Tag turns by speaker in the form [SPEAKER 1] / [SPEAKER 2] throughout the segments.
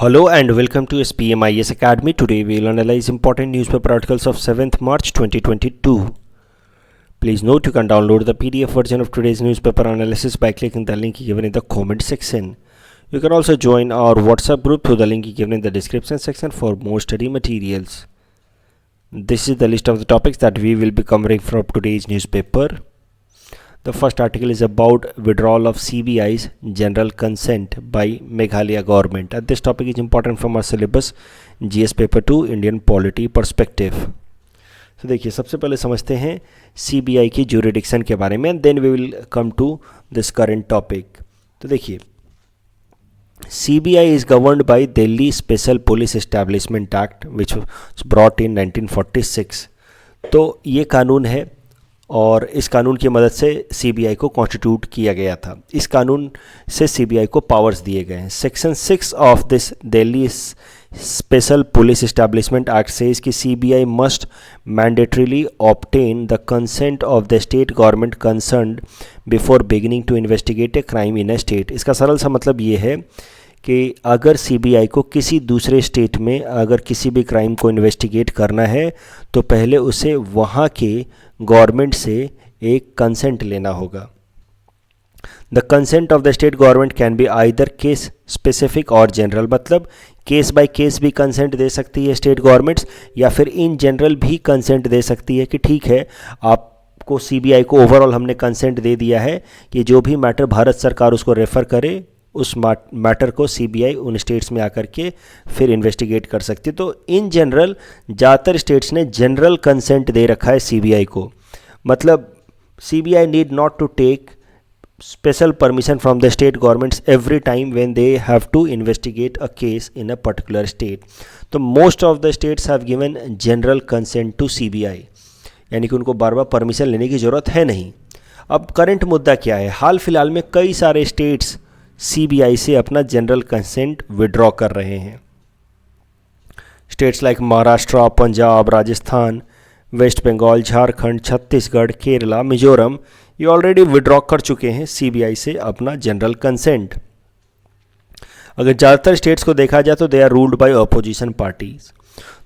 [SPEAKER 1] Hello and welcome to SPMIS Academy. Today we will analyze important newspaper articles of 7th March 2022. Please note you can download the PDF version of today's newspaper analysis by clicking the link given in the comment section. You can also join our WhatsApp group through the link given in the description section for more study materials. This is the list of the topics that we will be covering from today's newspaper. The first article is about withdrawal of CBI's general consent by Meghalaya government. And this topic is important from our syllabus GS paper 2 Indian polity perspective. तो देखिए सबसे पहले समझते हैं CBI की jurisdiction के बारे में, then we will come to this current topic. तो देखिए CBI is governed by Delhi Special Police Establishment Act which was brought in 1946. तो ये कानून है और इस कानून की मदद से CBI को कॉन्स्टिट्यूट किया गया था. इस कानून से CBI को पावर्स दिए गए हैं. Section 6 of this Delhi Special Police Establishment Act says कि CBI must mandatorily obtain the consent of the state government concerned before beginning to investigate a crime in a state. इसका सरल सा मतलब ये है कि अगर CBI को किसी दूसरे स्टेट में अगर किसी भी क्राइम को इन्वेस्टिगेट करना है तो पहले उसे वहाँ के गवर्नमेंट से एक कंसेंट लेना होगा. The consent of the state government can be either case specific और जनरल, मतलब केस बाय केस भी कंसेंट दे सकती है स्टेट गवर्नमेंट्स, या फिर इन जनरल भी कंसेंट दे सकती है कि ठीक है आपको CBI को ओवरऑल हमने कंसेंट दे दिया है कि जो भी मैटर भारत सरकार उसको रेफ़र करे उस मैटर को CBI उन स्टेट्स में आकर के फिर इन्वेस्टिगेट कर सकती है. तो इन जनरल ज़्यादातर स्टेट्स ने जनरल कंसेंट दे रखा है CBI को, मतलब CBI need not to take special permission from the state governments every time when they have to investigate a case in a particular state. तो most of the states have given general consent to CBI, यानी कि उनको बार बार permission लेने की ज़रूरत है नहीं. अब करंट मुद्दा क्या है? हाल फिलहाल में कई सारे स्टेट्स CBI से अपना जनरल कंसेंट विड्रॉ कर रहे हैं. States like Maharashtra, Punjab, Rajasthan, West Bengal, Jharkhand, Chhattisgarh, Kerala, Mizoram ये ऑलरेडी विड्रॉ कर चुके हैं CBI से अपना जनरल कंसेंट. अगर ज़्यादातर स्टेट्स को देखा जाए तो they are ruled by opposition parties,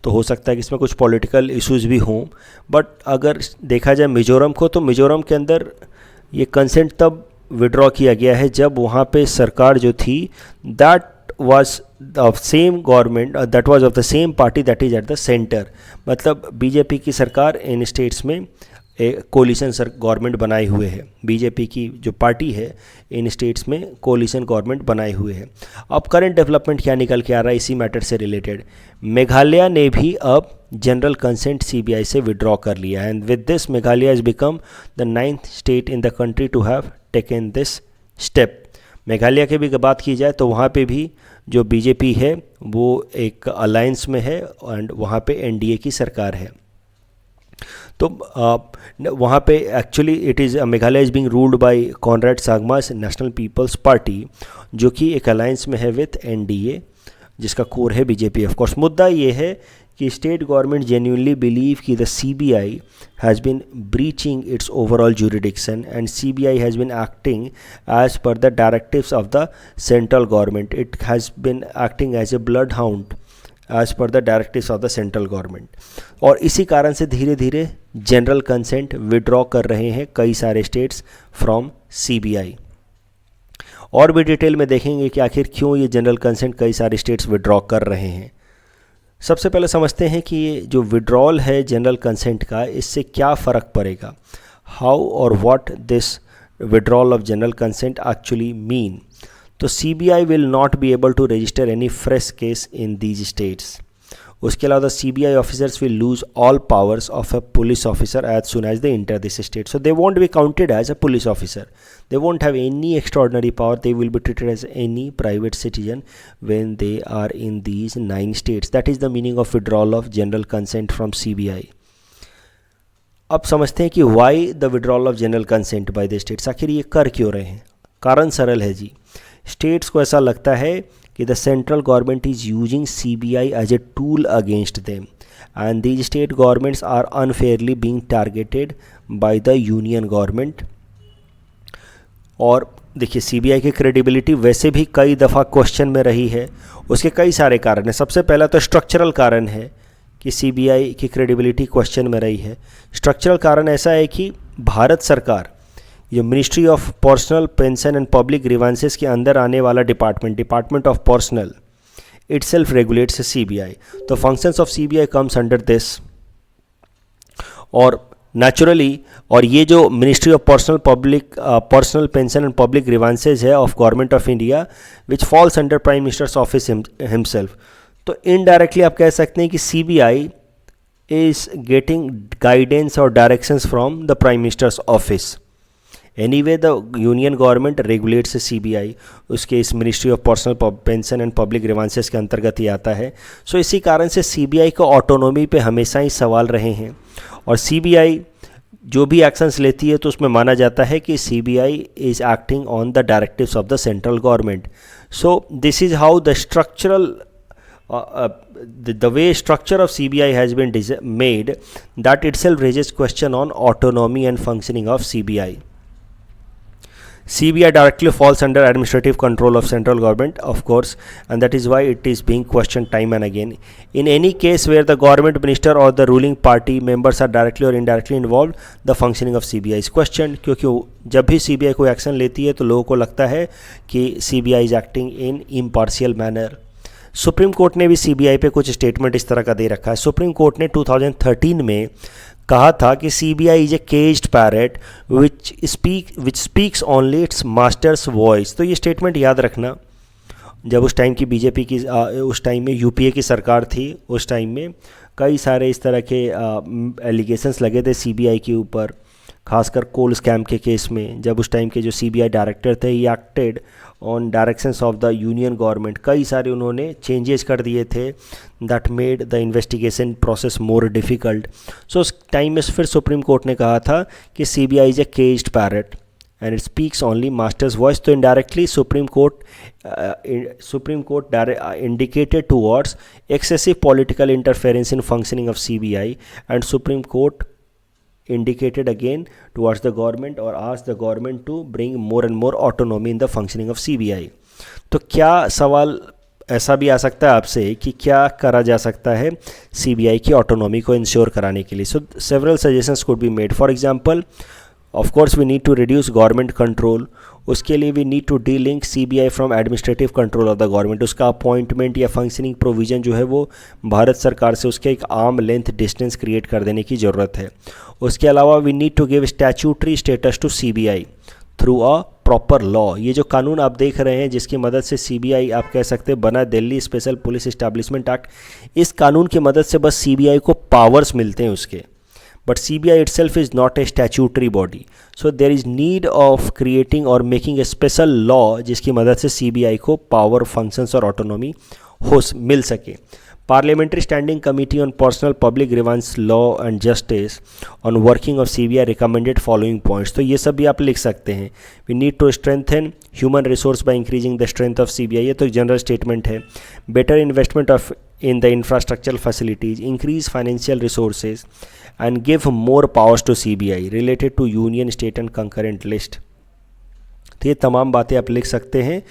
[SPEAKER 1] तो हो सकता है कि इसमें कुछ पॉलिटिकल इश्यूज भी हों. बट अगर देखा जाए मिजोरम को, तो मिजोरम के अंदर ये कंसेंट तब विड्रॉ किया गया है जब वहाँ पे सरकार जो थी that was of same government, that was of the same party that is at the centre. मतलब BJP की सरकार इन स्टेट्स में कोलिशन गवर्नमेंट बनाए हुए है. BJP की जो पार्टी है इन स्टेट्स में कोलिशन गवर्नमेंट बनाए हुए है. अब करंट डेवलपमेंट क्या निकल के आ रहा है इसी मैटर से रिलेटेड? मेघालय ने भी अब जनरल कंसेंट CBI से विड्रॉ कर लिया है, and with this Meghalaya has become the 9th state in the country to have taken this step. Meghalaya की भी बात की जाए तो वहाँ पे भी जो BJP है वो एक अलायंस में है एंड वहाँ पे NDA की सरकार है. तो वहाँ पे actually it is Meghalaya is being ruled by Conrad Sangma's national people's party, जो कि एक अलायंस में है विथ NDA जिसका कोर है BJP. ऑफ कोर्स मुद्दा ये है कि स्टेट गवर्नमेंट जेन्युइनली बिलीव कि the CBI has been breaching its overall jurisdiction and CBI has been acting as per the directives of the central government. It has been acting as a bloodhound as per the directives of the central government. और इसी कारण से धीरे धीरे general consent withdraw कर रहे हैं कई सारे स्टेट्स फ्रॉम CBI. और भी डिटेल में देखेंगे कि आखिर क्यों ये जनरल कंसेंट कई सारे स्टेट्स विड्रॉ कर रहे हैं. सबसे पहले समझते हैं कि ये जो विड्रॉल है जनरल कंसेंट का, इससे क्या फ़र्क पड़ेगा. हाउ और what this withdrawal of general consent actually mean. तो CBI will not be able to register any fresh case in these states. उसके अलावा CBI officers will lose all powers of a police officer as soon as they enter this state. So they won't be counted as a police officer. They won't have any extraordinary power. They will be treated as any private citizen when they are in these 9 states. That is the meaning of withdrawal of general consent from CBI. अब समझते हैं कि why the withdrawal of general consent by the states. आखिर ये कर क्यों रहे हैं? कारण सरल है जी. स्टेट्स को ऐसा लगता है कि the central government is using CBI as a tool against them, and these state governments are unfairly being targeted by the union government. और देखिए सीबीआई की क्रेडिबिलिटी वैसे भी कई दफ़ा क्वेश्चन में रही है। उसके कई सारे कारण हैं। सबसे पहला तो स्ट्रक्चरल कारण है कि सीबीआई की क्रेडिबिलिटी क्वेश्चन में रही है। स्ट्रक्चरल कारण ऐसा है कि भारत सरकार जो ministry of personnel pension and public grievances के अंदर आने वाला department of personal itself regulates CBI. तो functions of CBI comes under this और naturally और ये जो ministry of personnel pension and public grievances है of government of India which falls under prime minister's office himself, तो indirectly आप कह सकते हैं कि CBI इज गेटिंग गाइडेंस और directions from the prime minister's office. Anyway the union government regulates CBI, उसके इस ministry of personnel pension and public grievances के अंतर्गत ही आता है। सो इसी कारण से CBI को ऑटोनॉमी पे हमेशा ही सवाल रहे हैं और CBI जो भी एक्शंस लेती है तो उसमें माना जाता है कि CBI is acting on the directives of the central government. So this is how the structural the way structure of CBI has been made, that itself raises question on autonomy and functioning of CBI. CBI directly falls under administrative control of central government, of course, and that is why it is being questioned time and again. In any case where the government minister or the ruling party members are directly or indirectly involved, the functioning of CBI is questioned, क्योंकि जब भी CBI कोई action लेती है तो लोगों को लगता है कि CBI is acting in impartial manner. Supreme court ने भी CBI पे कुछ स्टेटमेंट इस तरह का दे रखा है। सुप्रीम कोर्ट ने 2013 में कहा था कि CBI is a caged parrot which speaks only it's masters voice. तो ये स्टेटमेंट याद रखना, जब उस टाइम की बीजेपी की उस टाइम में यूपीए की सरकार थी, उस टाइम में कई सारे इस तरह के एलिगेशंस लगे थे CBI के ऊपर, खासकर कोल स्कैम के केस में। जब उस टाइम के जो CBI डायरेक्टर थे he acted on directions of the union government, कई सारे उन्होंने चेंजेस कर दिए थे that made the investigation process more difficult. So उस टाइम में फिर सुप्रीम कोर्ट ने कहा था कि CBI is a caged parrot and it speaks only master's voice. तो indirectly supreme court indicated towards excessive political interference in functioning of CBI and supreme court indicated again towards the government or asked the government to bring more and more autonomy in the functioning of CBI. तो क्या सवाल ऐसा भी आ सकता है आपसे कि क्या करा जा सकता है CBI की ऑटोनॉमी को इंश्योर कराने के लिए? So several suggestions could be made. For example, of course we need to reduce government control. उसके लिए we need to delink CBI from administrative control of the government. उसका अपॉइंटमेंट या functioning provision जो है वो भारत सरकार से उसके एक आर्म लेंथ डिस्टेंस क्रिएट कर देने की ज़रूरत है। उसके अलावा we need to give statutory status to CBI through a proper law. ये जो कानून आप देख रहे हैं जिसकी मदद से CBI आप कह सकते हैं बना, Delhi Special Police Establishment act, इस कानून की मदद से बस CBI को पावर्स मिलते हैं उसके, but CBI itself is not a statutory body. So there is need of creating or making a special law जिसकी मदद से CBI को पावर, फंक्शंस और ऑटोनॉमी मिल सके। Parliamentary Standing Committee on Personal Public Grievance Law and Justice on working of CBI recommended following points. तो ये सब भी आप लिख सकते हैं। We need to strengthen human resource by increasing the strength of CBI. ये तो एक जनरल स्टेटमेंट है। Better investment of in the infrastructural facilities, increase financial resources and give more powers to CBI related to union, state and concurrent list. तो ये तमाम बातें आप लिख सकते हैं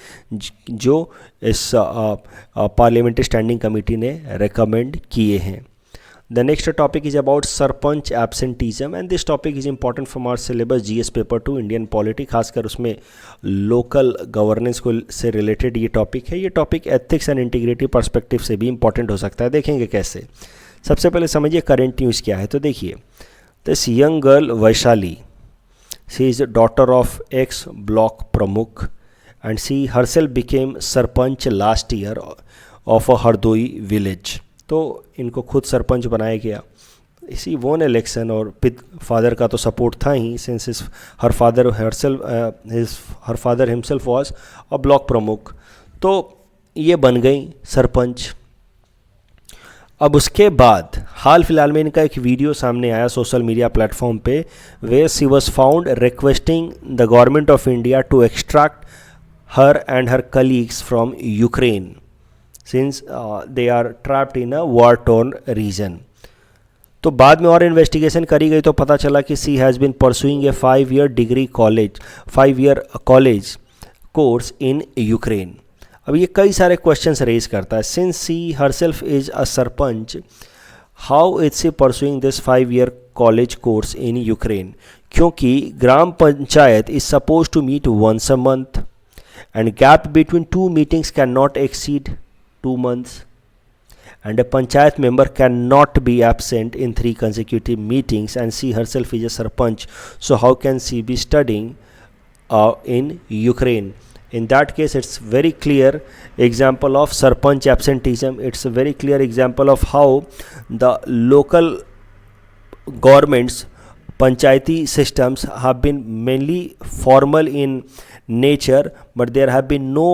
[SPEAKER 1] जो इस पार्लियामेंट्री स्टैंडिंग कमेटी ने रेकमेंड किए हैं। The next topic is about sarpanch absenteeism and this topic is important from our syllabus GS paper 2 Indian polity, खासकर उसमें लोकल गवर्नेंस को से रिलेटेड ये टॉपिक है। ये topic ethics and integrity perspective से भी इंपॉर्टेंट हो सकता है। देखेंगे कैसे। सबसे पहले समझिए करंट न्यूज़ क्या है। तो देखिए, this young girl Vaishali, she is a daughter of ex-block pramukh and she herself became sarpanch last year of a Hardoi village. तो इनको खुद सरपंच बनाया गया। इसी वोन इलेक्शन और फादर का तो सपोर्ट था ही, since her father himself was a block pramukh. तो ये बन गई सरपंच। अब उसके बाद हाल फिलहाल में इनका एक वीडियो सामने आया सोशल मीडिया प्लेटफॉर्म पे, where she was found requesting the government of India to extract her and her colleagues from Ukraine since they are trapped in a war torn region. तो बाद में और इन्वेस्टिगेशन करी गई तो पता चला कि she has been pursuing a 5 year college course in Ukraine. अब ये कई सारे क्वेश्चंस रेज करता है। Since she herself is a sarpanch, how is she pursuing this 5 year college course in Ukraine? क्योंकि gram panchayat is suppose to meet once a month and gap between two meetings cannot exceed 2 months, and a panchayat member cannot be absent in 3 consecutive meetings, and she herself is a sarpanch, so how can she be studying in Ukraine? In that case, it's very clear example of sarpanch absenteeism. It's a very clear example of how the local governments, panchayati systems have been mainly formal in nature, but there have been no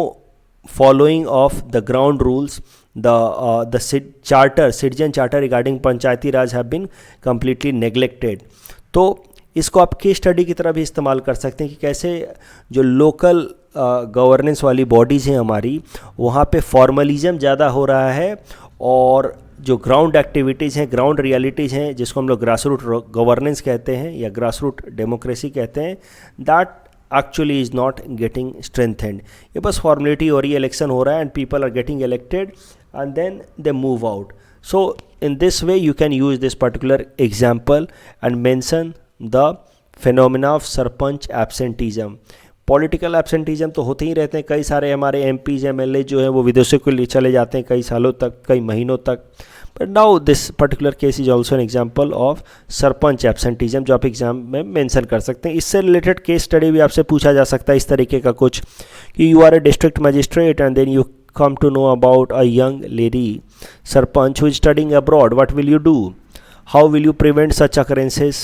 [SPEAKER 1] following of the ground rules. The citizen charter regarding panchayati raj have been completely neglected. तो इसको आप case study की तरह भी इस्तेमाल कर सकते हैं कि कैसे जो लोकल गवर्नेंस वाली बॉडीज़ हैं हमारी, वहाँ पे फॉर्मलिज्म ज़्यादा हो रहा है, और जो ग्राउंड एक्टिविटीज़ हैं, ग्राउंड रियलिटीज़ हैं, जिसको हम लोग ग्रास रूट गवर्नेंस कहते हैं या ग्रास रूट डेमोक्रेसी कहते हैं, that actually is not getting strengthened. ये बस फॉर्मेलिटी हो रही है, इलेक्शन हो रहा है, and people are getting elected and then they move out. So in this way you can use this particular example and mention the phenomena of sarpanch absenteeism. Political absenteeism तो होते ही रहते हैं. कई सारे हमारे एमपीज एमएलए जो हैं वो विदेशों के लिए चले जाते हैं कई सालों तक, कई महीनों तक. But now this particular case is also an example of sarpanch absenteeism जो आप एग्जाम में मेंशन कर सकते हैं. इससे रिलेटेड केस स्टडी भी आपसे पूछा जा सकता है इस तरीके का कुछ, कि you are a district magistrate and then you come to know about a young lady sarpanch who is studying abroad. What will you do? How will you prevent such occurrences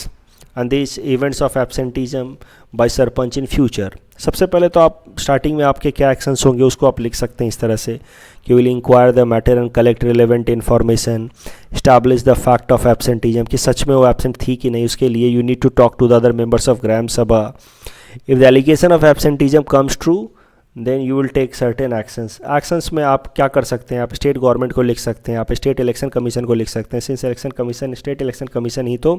[SPEAKER 1] and these events of absenteeism by sarpanch in future? सबसे पहले तो आप starting में आपके क्या actions होंगे उसको आप लिख सकते हैं इस तरह से कि will enquire the matter and collect relevant information, establish the fact of absenteeism कि सच में वो एब्सेंट थी कि नहीं. उसके लिए you need to talk to the other members of gram sabha. If the allegation of absenteeism comes true then you will take certain actions में आप क्या कर सकते हैं, आप स्टेट गवर्नमेंट को लिख सकते हैं, आप स्टेट इलेक्शन कमीशन को लिख सकते हैं. Since election commission, state election commission ही तो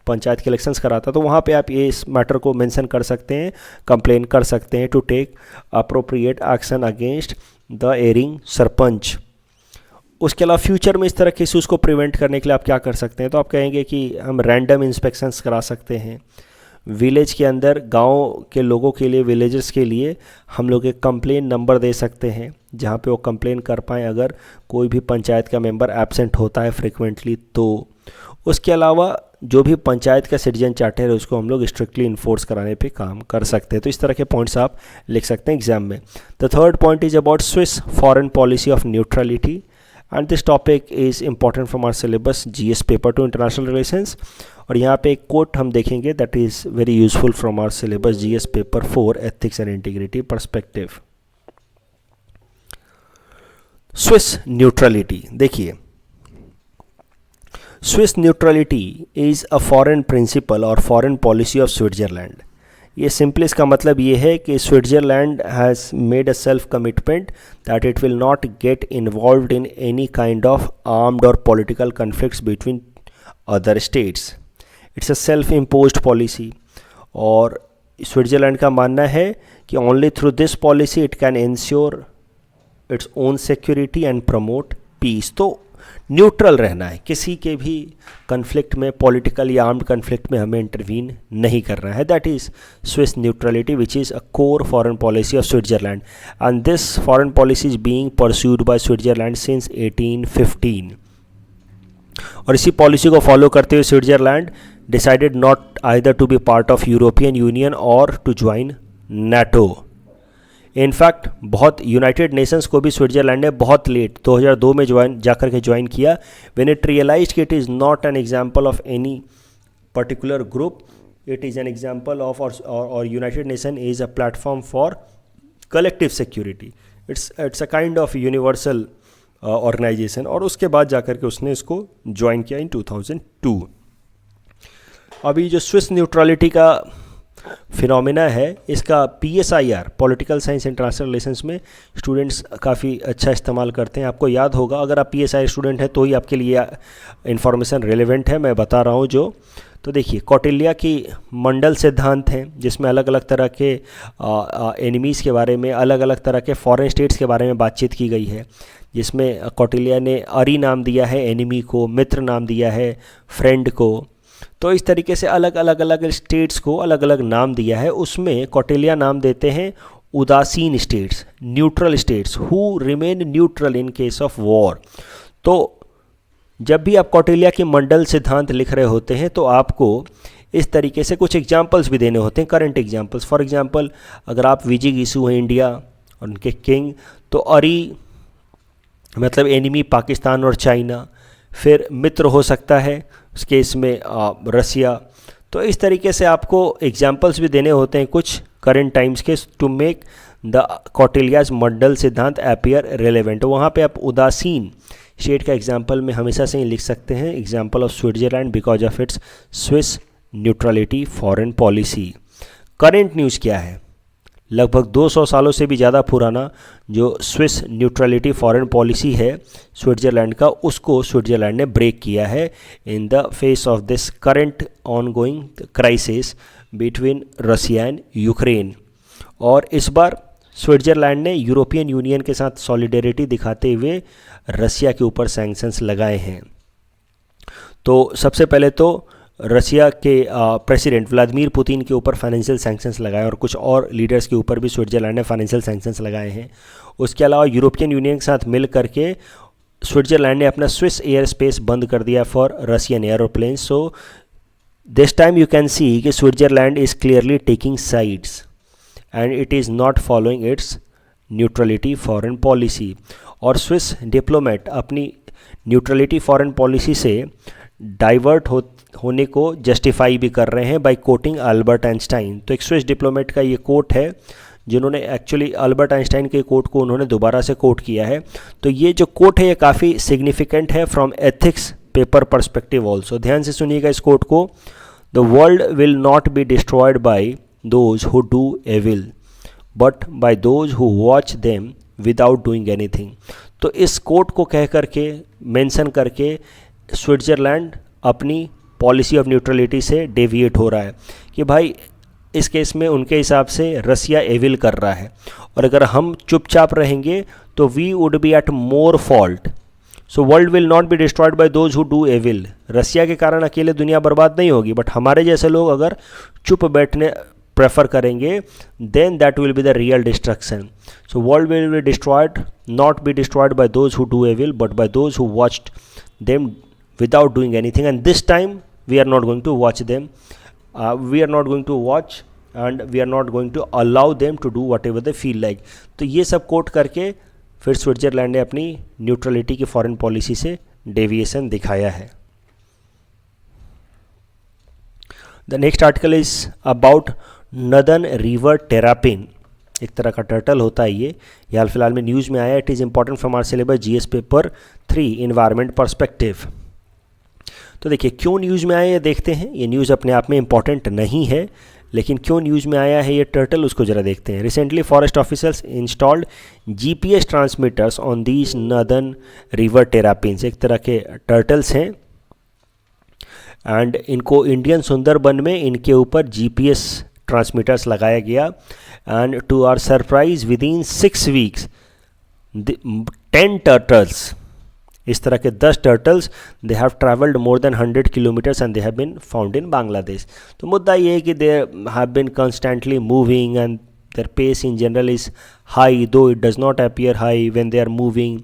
[SPEAKER 1] पंचायत के इलेक्शंस कराता, तो वहाँ पे आप ये इस मैटर को मेंशन कर सकते हैं, कंप्लेन कर सकते हैं to take appropriate action against the erring sarpanch. उसके अलावा फ्यूचर में इस तरह के इशूज़ को प्रिवेंट करने के लिए आप क्या कर सकते हैं, तो आप कहेंगे कि हम रैंडम इंस्पेक्शंस करा सकते हैं. विलेज के अंदर गांव के लोगों के लिए, विलेजर्स के लिए हम लोग एक कंप्लेन नंबर दे सकते हैं जहां पे वो कंप्लेन कर पाएँ अगर कोई भी पंचायत का मेंबर एब्सेंट होता है फ्रिक्वेंटली. तो उसके अलावा जो भी पंचायत का सिटीजन चार्टर है उसको हम लोग स्ट्रिक्टली इन्फोर्स कराने पे काम कर सकते हैं. तो इस तरह के पॉइंट्स आप लिख सकते हैं एग्जाम में. The third point is about Swiss foreign policy of neutrality, and this topic is important from our syllabus GS paper two international relations. और यहाँ पे एक कोट हम देखेंगे that is very useful from our syllabus GS paper 4 ethics and integrity perspective. Swiss neutrality देखिए, Swiss neutrality is a foreign principle और foreign policy of Switzerland. ये simply इसका मतलब ये है कि Switzerland has made a self commitment that it will not get involved in any kind of armed or political conflicts between other states. It's a self imposed policy, और Switzerland का मानना है कि only through this policy it can ensure its own security and promote peace. तो neutral रहना है, किसी के भी कन्फ्लिक्ट में, पॉलिटिकल या आर्म्ड कन्फ्लिक्ट में हमें इंटरवीन नहीं करना है. That is Swiss neutrality which is a core foreign policy of Switzerland, and this foreign policy is being pursued by Switzerland since 1815. और इसी पॉलिसी को फॉलो करते हुए Switzerland decided not either to be part of European Union और to join NATO. In fact बहुत United Nations को भी Switzerland ने बहुत लेट 2002 में जाकर के ज्वाइन किया, व्हेन इट रियलाइज्ड कि it is not an example of any particular group, it is an example of और united nation is a platform for collective security. It's a kind of universal organisation. और उसके बाद जाकर के उसने इसको join किया इन 2002. अभी जो स्विस न्यूट्रलिटी का फिनोमिना है। इसका PSIR political science international relations में स्टूडेंट्स काफ़ी अच्छा इस्तेमाल करते हैं। आपको याद होगा, अगर आप PSI स्टूडेंट हैं तो ही आपके लिए इंफॉर्मेशन रेलेवेंट है, मैं बता रहा हूँ जो। तो देखिए, कौटिल्य की मंडल सिद्धांत हैं जिसमें अलग अलग तरह के एनिमीज़ के बारे में, अलग अलग तरह के फॉरेन स्टेट्स के बारे में बातचीत की गई है, जिसमें कौटिल्य ने अरी नाम दिया है एनिमी को, मित्र नाम दिया है फ्रेंड को। तो इस तरीके से अलग अलग स्टेट्स को अलग अलग नाम दिया है। उसमें कौटिल्य नाम देते हैं उदासीन states, neutral states, who remain neutral in case of war. तो जब भी आप कौटिल्य की मंडल सिद्धांत लिख रहे होते हैं तो आपको इस तरीके से कुछ एग्जाम्पल्स भी देने होते हैं, करंट एग्जाम्पल्स। फॉर एग्जाम्पल, अगर आप विजिगिसु हैं इंडिया और उनके किंग, तो अरी मतलब एनिमी पाकिस्तान और चाइना, फिर मित्र हो सकता है उस केस में रसिया। तो इस तरीके से आपको एग्जाम्पल्स भी देने होते हैं कुछ करंट टाइम्स के, टू मेक द कौटिल्याज मंडल सिद्धांत अपीयर रेलेवेंट। वहाँ पे आप उदासीन स्टेट का एग्जाम्पल में हमेशा से ही लिख सकते हैं, example of Switzerland because of its Swiss neutrality foreign policy. Current news क्या है? लगभग 200 सालों से भी ज़्यादा पुराना जो स्विस न्यूट्रलिटी फॉरेन पॉलिसी है स्विट्ज़रलैंड का, उसको स्विट्ज़रलैंड ने ब्रेक किया है in the face of this current ongoing crisis between Russia and Ukraine. और इस बार स्विट्ज़रलैंड ने यूरोपियन यूनियन के साथ सॉलिडेरिटी दिखाते हुए रसिया के ऊपर सैंक्शंस लगाए हैं। तो सबसे पहले तो रसिया के प्रेसिडेंट व्लादिमीर पुतिन के ऊपर फाइनेंशियल सैंक्शंस लगाए और कुछ और लीडर्स के ऊपर भी स्विट्ज़रलैंड ने फाइनेंशियल सैंक्शंस लगाए हैं। उसके अलावा यूरोपियन यूनियन के साथ मिल करके स्विट्ज़रलैंड ने अपना स्विस एयर स्पेस बंद कर दिया for Russian aeroplane. So this time you can see कि Switzerland is clearly taking sides and it is not following its neutrality foreign policy. और स्विस डिप्लोमेट अपनी न्यूट्रलिटी फॉरेन पॉलिसी से divert होने को justify भी कर रहे हैं बाय कोटिंग अल्बर्ट आइंस्टाइन। तो एक स्विस डिप्लोमेट का ये कोट है जिन्होंने एक्चुअली अल्बर्ट आइंस्टाइन के कोट को उन्होंने दोबारा से कोट किया है। तो ये जो कोट है ये काफ़ी सिग्निफिकेंट है from ethics paper perspective also. ध्यान से सुनिएगा इस कोट को। The world will not be destroyed by those who do evil but by those who watch them without doing anything. तो इस कोट को कह करके मेंशन करके स्विट्ज़रलैंड अपनी पॉलिसी ऑफ न्यूट्रलिटी से डेविएट हो रहा है कि भाई इस केस में उनके हिसाब से रसिया एविल कर रहा है और अगर हम चुपचाप रहेंगे तो we would be at more fault. So world will not be destroyed by those who do evil. Russia के कारण अकेले दुनिया बर्बाद नहीं होगी, बट हमारे जैसे लोग अगर चुप बैठने प्रेफर करेंगे then that will be the real destruction. So world will be destroyed, not be destroyed by those who do evil but by those who watched them without doing anything, and this time we are not going to watch them, we are not going to watch and we are not going to allow them to do whatever they feel like। तो ये सब coat करके फिर Switzerland ने अपनी neutrality की foreign policy से deviation दिखाया है। The next article is about northern river terrapin. एक तरह का टर्टल होता है ये हाल फिलहाल में न्यूज़ में आया। It is important from our syllabus GS paper 3 environment perspective. तो देखिए क्यों न्यूज़ में आया ये देखते हैं। ये न्यूज़ अपने आप में इंपॉर्टेंट नहीं है, लेकिन क्यों न्यूज़ में आया है ये टर्टल उसको ज़रा देखते हैं। Recently forest officers installed GPS transmitters on these northern river terrapins. एक तरह के टर्टल्स हैं एंड इनको इंडियन सुंदरबन में इनके ऊपर GPS ट्रांसमीटर्स लगाया गया and to our surprise within 6 weeks 10 turtles, इस तरह के 10 turtles they have travelled more than 100 kilometres and they have been found in Bangladesh. तो मुद्दा ये है कि they have been constantly moving and their pace in general is high, though it does not appear high when they are moving.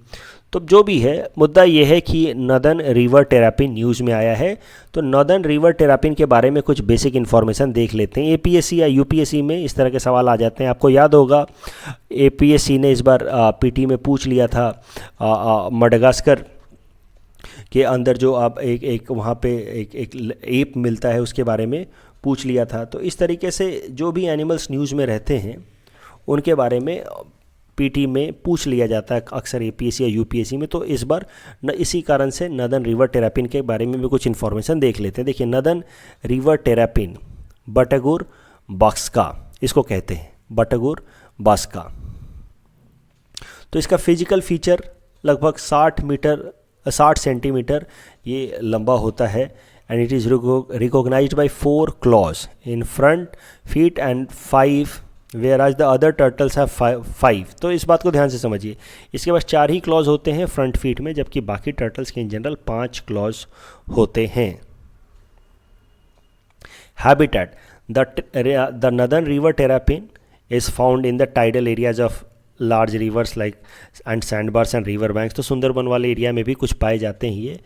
[SPEAKER 1] तो जो भी है मुद्दा ये है कि नदन रिवर टेरापिन न्यूज़ में आया है। तो नदन रिवर टेरापिन के बारे में कुछ बेसिक इन्फॉर्मेशन देख लेते हैं। APSC या UPSC में इस तरह के सवाल आ जाते हैं। आपको याद होगा APSC ने इस बार PT में पूछ लिया था मडागास्कर के अंदर जो आप एक वहाँ पे एक एप मिलता है उसके बारे में पूछ लिया था। तो इस तरीके से जो भी एनिमल्स न्यूज़ में रहते हैं उनके बारे में PT में पूछ लिया जाता है अक्सर APSC या UPSC में। तो इस बार इसी कारण से नदन रिवर टेरापिन के बारे में भी कुछ इन्फॉर्मेशन देख लेते हैं। देखिए नदन रिवर टेरापिन बटगुर बास्का इसको कहते हैं, बटगुर बास्का। तो इसका फिजिकल फीचर लगभग 60 सेंटीमीटर ये लंबा होता है and it is recognised by 4 claws in front feet and 5 whereas the other turtles have 5। तो इस बात को ध्यान से समझिए, इसके पास 4 ही क्लॉज होते हैं फ्रंट फीट में, जबकि बाकी टर्टल्स के इन जनरल 5 क्लॉज होते हैं। Habitat, the northern river terrapin is found in the tidal areas of large reverse like and sandbars and river banks. तो सुंदरबन वाले एरिया में भी कुछ पाए जाते हैं ये।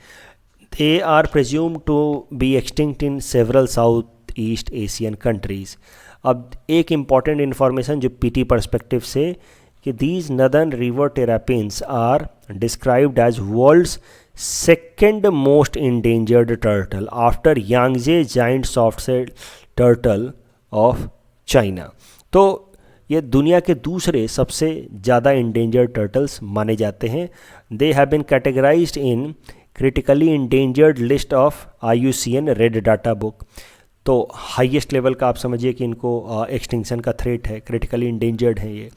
[SPEAKER 1] They are presumed to be extinct in several south east Asian countries. अब एक इम्पॉर्टेंट इन्फॉर्मेशन जो पीटी पर्सपेक्टिव से, कि these northern river terrapins are described as world's second most endangered turtle after Yangtze giant softshell turtle of China. तो ये दुनिया के दूसरे सबसे ज़्यादा इंडेंजर्ड टर्टल्स माने जाते हैं। They have been categorised in critically endangered list of IUCN red data book. तो हाईएस्ट लेवल का आप समझिए कि इनको एक्सटिंक्शन का थ्रेट है, क्रिटिकली इंडेंजर्ड है ये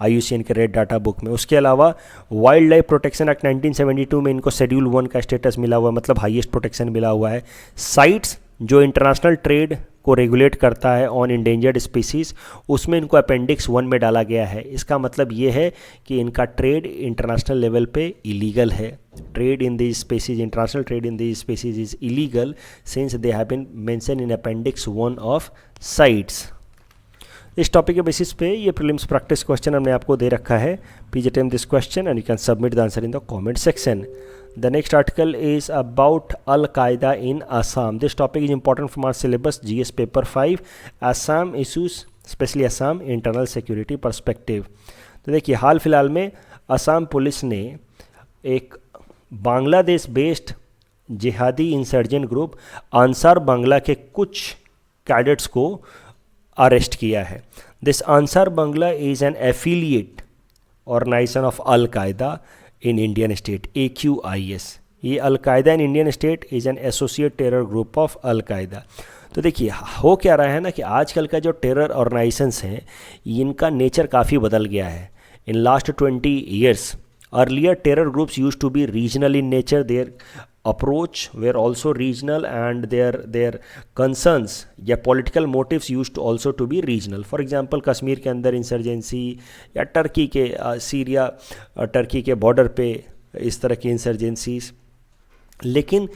[SPEAKER 1] IUCN के रेड डाटा बुक में। उसके अलावा वाइल्ड लाइफ प्रोटेक्शन एक्ट 1972 में इनको शेड्यूल 1 का स्टेटस मिला हुआ है, मतलब हाईएस्ट प्रोटेक्शन मिला हुआ है। साइट्स जो इंटरनेशनल ट्रेड को रेगुलेट करता है ऑन इंडेंजर्ड स्पीसीज़, उसमें इनको अपेंडिक्स 1 में डाला गया है। इसका मतलब ये है कि इनका ट्रेड इंटरनेशनल लेवल पे इलीगल है। Trade in these species, international trade in these species is illegal since they have been mention in appendix 1 of CITES. इस टॉपिक के बेसिस पे ये प्रीलिम्स प्रैक्टिस क्वेश्चन हमने आपको दे रखा है। Please attempt this question and you can submit the answer in the comment section. The next article is about Al-Qaeda in Assam. This topic is important from our syllabus GS paper 5 Assam issues, especially Assam internal security perspective. तो देखिए, हाल फिलहाल में Assam police ने एक Bangladesh based जिहादी insurgent group Ansar Bangla के कुछ cadets को अरेस्ट किया है। This Ansar Bangla is an affiliate organisation of al-Qaeda in Indian state, AQIS। ये al-Qaeda in Indian state is an associate terror group of al-Qaeda. तो देखिए, हो क्या रहा है ना कि आजकल का जो टेरर ऑर्गेनाइजेशंस हैं इनका नेचर काफ़ी बदल गया है in last 20 years। Earlier terror groups use to be regional in nature, their approach were also regional and their concerns या political motives use to also to be regional. For example Kashmir के अंदर insurgency या Turkey के Syria Turkey के border पे इस तरह की इंसर्जेंसीज। लेकिन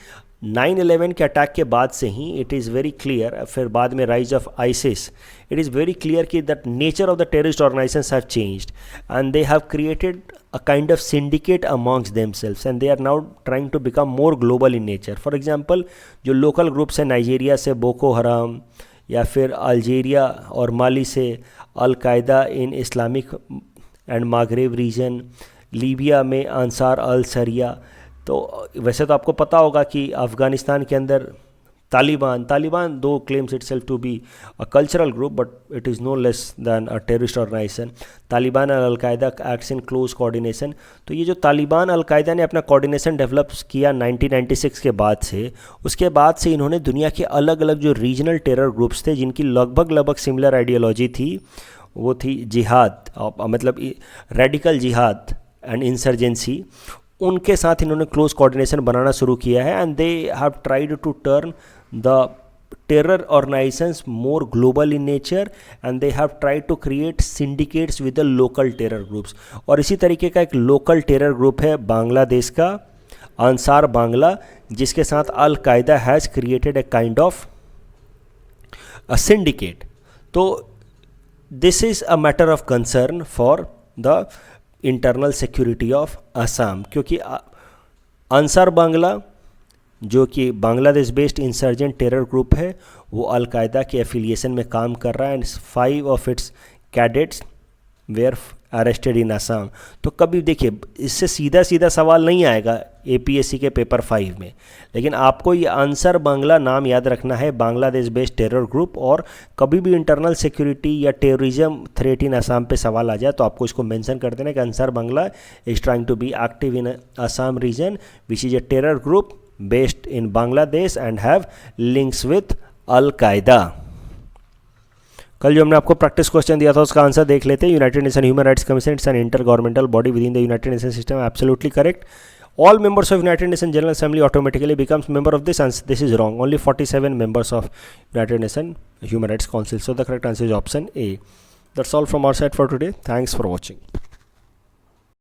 [SPEAKER 1] 9/11 के अटैक के बाद से ही इट इज़ वेरी क्लियर, फिर बाद में rise of ISIS, it is very clear कि that nature of the terrorist organisations have changed and they have created a kind of syndicate amongst themselves and they are now trying to become more global in nature. For example, जो local groups हैं Nigeria से Boko Haram या फिर Algeria और Mali से al-Qaeda in Islamic and Maghreb region, Libya में Ansar अल सरिया। तो वैसे तो आपको पता होगा कि अफ़गानिस्तान के अंदर तालिबान दो claims itself to be a cultural group but it is no less than a terrorist organization. Taliban और al Qaeda acts in close coordination। तो ये जो तालिबान अल-कायदा ने अपना कोऑर्डिनेशन डेवलप किया 1996 के बाद से, उसके बाद से इन्होंने दुनिया के अलग अलग जो रीजनल टेरर ग्रुप्स थे जिनकी लगभग सिमिलर आइडियोलॉजी थी, वो थी जिहाद, मतलब रेडिकल जिहाद एंड इंसर्जेंसी, उनके साथ इन्होंने क्लोज कोऑर्डिनेशन बनाना शुरू किया है and they have tried to turn the terror organizations more global in nature and they have tried to create syndicates with the local terror groups। और इसी तरीके का एक लोकल टेरर ग्रुप है बांग्लादेश का अंसार बांग्ला, जिसके साथ al-Qaeda has created a kind of a syndicate. तो this is a matter of concern for the internal security of Assam, क्योंकि अंसार बांग्ला जो कि Bangladesh based insurgent terror group है वो अल-कायदा के एफिलिएशन में काम कर रहा है and 5 of its cadets were arrested in Assam. तो कभी देखिए, इससे सीधा सवाल नहीं आएगा APSC के पेपर 5 में, लेकिन आपको ये अंसार बांग्ला नाम याद रखना है, बांग्लादेश बेस्ड टेरर ग्रुप। और कभी भी इंटरनल सिक्योरिटी या टेररिज्म थ्रेट इन असम पे सवाल आ जाए तो आपको इसको मेंशन कर देना कि Ansar Bangla is trying to be active in Assam region which is a terror group based in Bangladesh and have links with Al-Qaeda. कल जो हमने आपको प्रैक्टिस क्वेश्चन दिया था उसका आंसर देख लेते हैं. United nation human rights commission it's an inter governmental body with in the United nation system. Absolutely correct. All members of United Nations General Assembly automatically becomes member of this. This is wrong. Only 47 members of United Nations Human Rights Council. So the correct answer is option A. That's all from our side for today. Thanks for watching.